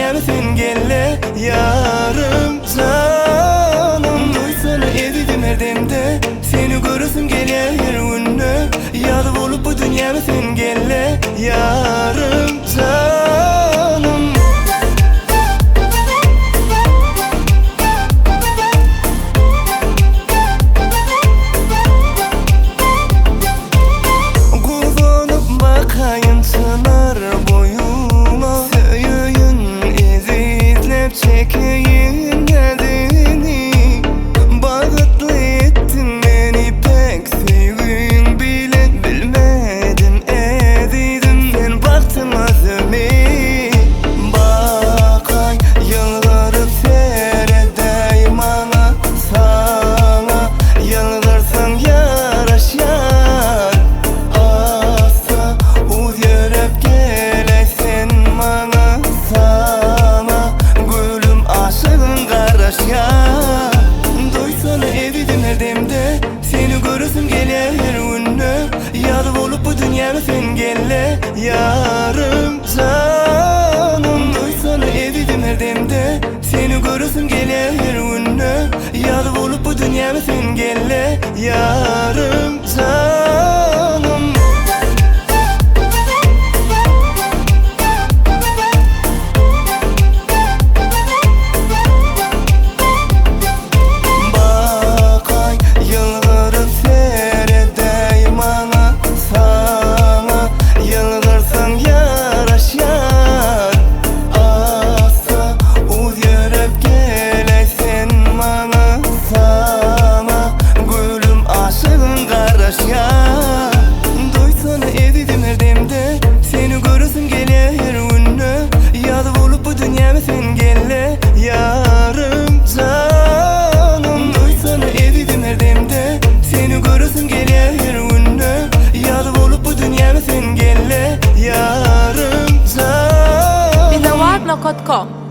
dünyamı sen gelle yarım canım. Duysana evidim her demde, seni görürsün gelir her ünlü. Yalı olup bu dünyamı sen gelle yarım canım. Kuzanıp bakayım çınar boyuma, söyün ezizlep çekeyim nedeni. Bağıtlı ettin beni pek sevin bile, bilmedin ezizim sen baktın özüme. Bakay yıllarıp seyredeyim ana sana, yıldırsın yaraşan. Asa uz yörep geleysen bana sana, gülüm aşığın karaşan. Duysana evidim her demde, seni görürsün gelir her ünlü. Yalı olup bu dünyamı sen gelle yarım canım. Duysana evidim her demde, seni görürsün gelir her ünlü. Yalı olup bu dünyamı sen gelle yarım canım. Bakay yıllarıp seyredeyim ana sana, yıldırsın yaraşan. Asa uz yörep geleysen bana sana, gülüm aşığın karaşan. Duysana evidim her demde, seni görürsün gelir her ünlü. Yalı olup bu dünyamı sen gelle yarım canım. Duysana evidim her demde, seni görürsün gelir her ünlü. Yalı olup bu dünyamı sen gelle yarım canım. Binawarblog.com